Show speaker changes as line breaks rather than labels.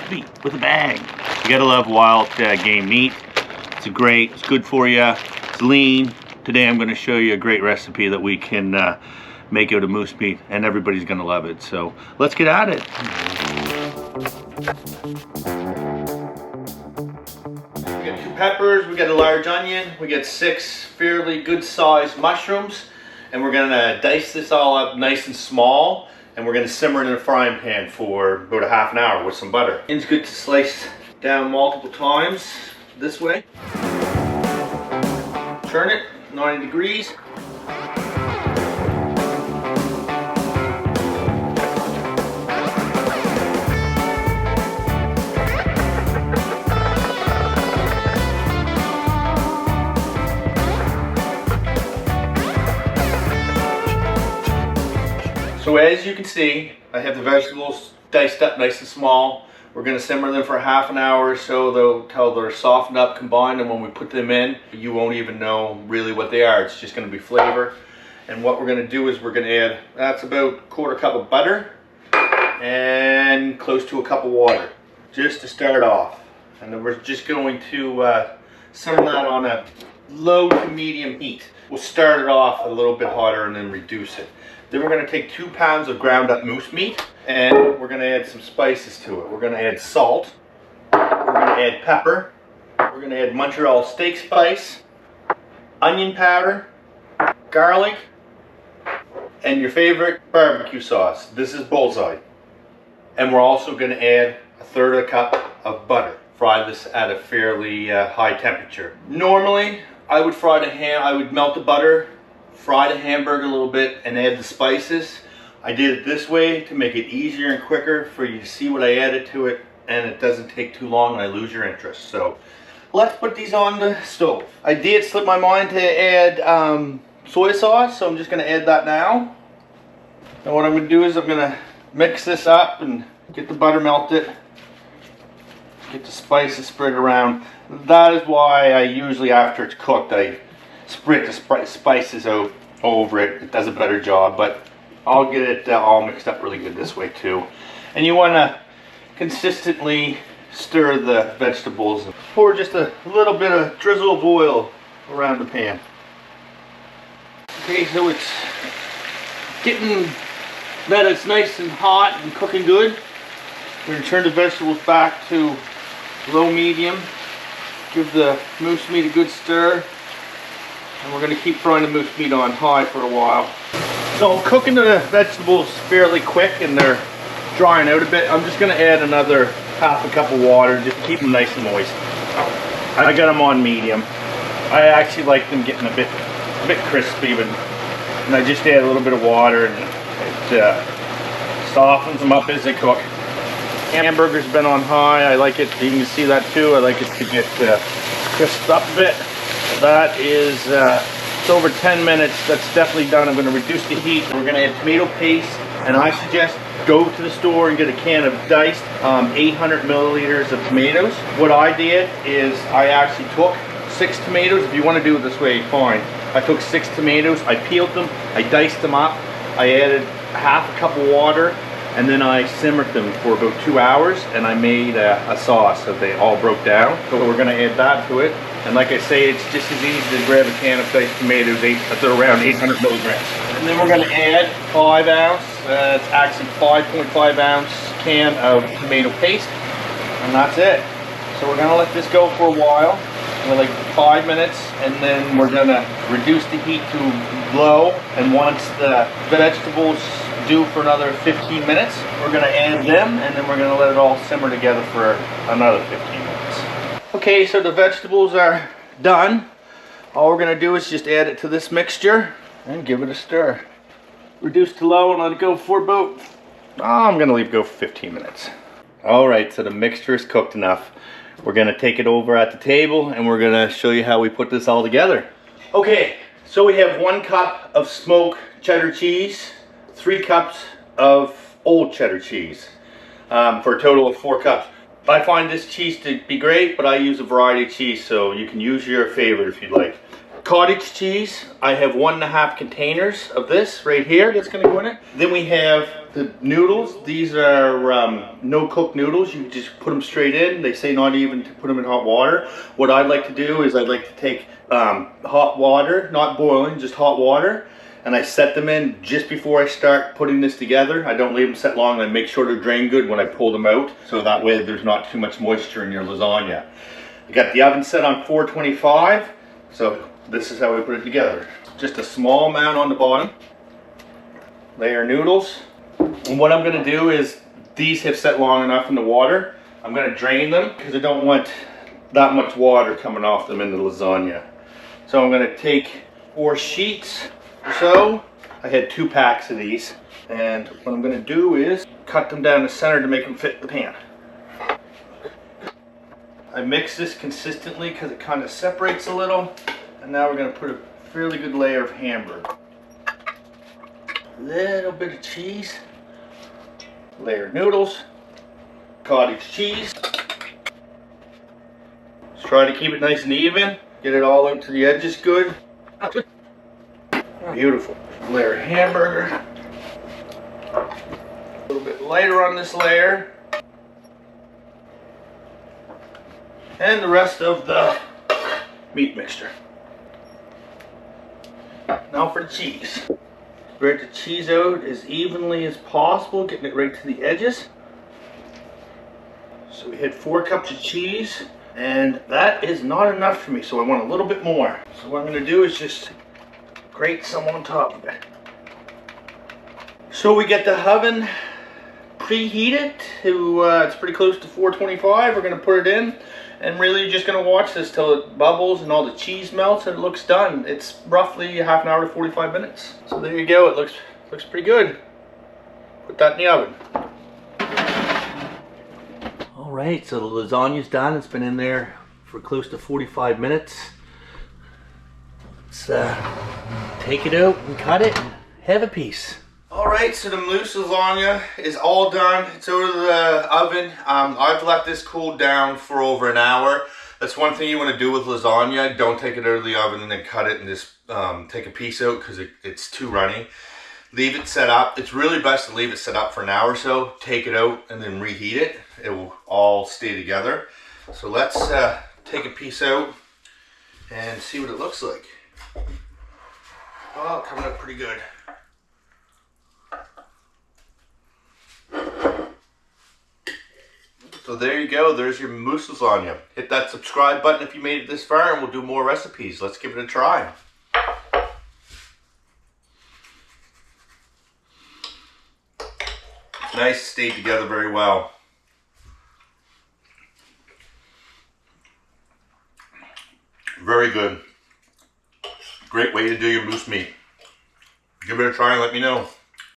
recipe with a bang. You gotta love wild game meat. It's good for you. It's lean. Today I'm gonna show you a great recipe that we can make out of moose meat, and everybody's gonna love it. So let's get at it. We got 2 peppers, we got a large onion, we got 6 fairly good sized mushrooms, and we're gonna dice this all up nice and small, and we're gonna simmer it in a frying pan for about a half an hour with some butter. It's good to slice down multiple times this way. Turn it 90 degrees. So as you can see, I have the vegetables diced up nice and small. We're going to simmer them for a half an hour or so until they're softened up, combined, and when we put them in, you won't even know really what they are. It's just going to be flavor. And what we're going to do is we're going to add, that's about 1/4 cup of butter and close to a cup of water, just to start off. And then we're just going to simmer that on a low to medium heat. We'll start it off a little bit hotter and then reduce it. Then we're going to take 2 pounds of ground up moose meat, and we're going to add some spices to it. We're going to add salt, we're going to add pepper, we're going to add Montreal steak spice, onion powder, garlic, and your favorite barbecue sauce. This is Bullseye. And we're also going to add 1/3 cup of butter. Fry this at a fairly high temperature. Normally, I would fry the ham, I would melt the butter, fry the hamburger a little bit, and add the spices. I did it this way to make it easier and quicker for you to see what I added to it, and it doesn't take too long and I lose your interest. So let's put these on the stove. I did slip my mind to add soy sauce, so I'm just going to add that now. And what I'm going to do is I'm going to mix this up and get the butter melted, get the spices spread around. That is why I usually, after it's cooked, I spread the spices out over it. It does a better job, but I'll get it all mixed up really good this way too. And you want to consistently stir the vegetables and pour just a little bit of drizzle of oil around the pan. Okay, so it's getting that it's nice and hot and cooking good. We're going to turn the vegetables back to low medium. Give the moose meat a good stir. And we're going to keep frying the moose meat on high for a while. So I'm cooking the vegetables fairly quick and they're drying out a bit. I'm just going to add another 1/2 cup of water just to keep them nice and moist. I got them on medium. I actually like them getting a bit crispy, and I just add a little bit of water and it softens them up as they cook. Hamburger's been on high. I like it, you can see that too. I like it to get crisped up a bit. That is, it's over 10 minutes. That's definitely done. I'm going to reduce the heat. We're going to add tomato paste, and I suggest go to the store and get a can of diced 800 milliliters of tomatoes. What I did is I actually took 6 tomatoes. If you want to do it this way, fine. I took 6 tomatoes, I peeled them, I diced them up, I added 1/2 cup of water, and then I simmered them for about 2 hours, and I made a sauce so they all broke down. So we're going to add that to it. And like I say, it's just as easy to grab a can of diced tomatoes. They're around 800 milligrams. And then we're going to add 5 ounce, it's actually 5.5 ounce can of tomato paste. And that's it. So we're going to let this go for a while, for like 5 minutes, and then we're going to reduce the heat to low. And once the vegetables do for another 15 minutes, we're going to add them, and then we're going to let it all simmer together for another 15 minutes. Okay, so the vegetables are done. All we're going to do is just add it to this mixture and give it a stir. Reduce to low and let it go for about, I'm going to leave it go for 15 minutes. Alright, so the mixture is cooked enough. We're going to take it over at the table and we're going to show you how we put this all together. Okay, so we have 1 cup of smoked cheddar cheese, 3 cups of old cheddar cheese, for a total of 4 cups. I find this cheese to be great, but I use a variety of cheese, so you can use your favorite if you'd like. cottage cheese. I have 1.5 containers of this right here that's gonna go in it. Then we have the noodles. These are no cook noodles. You just put them straight in. They say not even to put them in hot water. What I'd like to do is I'd like to take hot water, not boiling, just hot water, and I set them in just before I start putting this together. I don't leave them set long. I make sure they're drained good when I pull them out, so that way there's not too much moisture in your lasagna. I got the oven set on 425, so this is how we put it together. Just a small amount on the bottom. Layer noodles. And what I'm gonna do is, these have set long enough in the water. I'm gonna drain them because I don't want that much water coming off them in the lasagna. So I'm gonna take 4 sheets or so. I had 2 packs of these. And what I'm gonna do is cut them down the center to make them fit the pan. I mix this consistently because it kind of separates a little. And now we're gonna put a fairly good layer of hamburger. Little bit of cheese. Layer of noodles. Cottage cheese. Just try to keep it nice and even. Get it all out to the edges good. Beautiful. Layer of hamburger. A little bit lighter on this layer. And the rest of the meat mixture. Now for the cheese. Spread the cheese out as evenly as possible, getting it right to the edges. So we had 4 cups of cheese, and that is not enough for me, so I want a little bit more. So what I'm going to do is just grate some on top of it. So we get the oven preheated to, it's pretty close to 425. We're going to put it in, and really you're just going to watch this till it bubbles and all the cheese melts and it looks done. It's roughly half an hour to 45 minutes. So there you go. It looks pretty good. Put that in the oven. All right, so the lasagna's done. It's been in there for close to 45 minutes. Let's take it out and cut it and have a piece. Alright, so the mousse lasagna is all done. It's out of the oven. I've let this cool down for over an hour. That's one thing you want to do with lasagna. Don't take it out of the oven and then cut it and just take a piece out because it's too runny. Leave it set up. It's really best to leave it set up for an hour or so. Take it out and then reheat it. It will all stay together. So let's take a piece out and see what it looks like. Oh, coming up pretty good. So there you go, there's your mousse lasagna. Hit that subscribe button if you made it this far and we'll do more recipes. Let's give it a try. Nice, stayed together very well. Very good. Great way to do your mousse meat. Give it a try and let me know.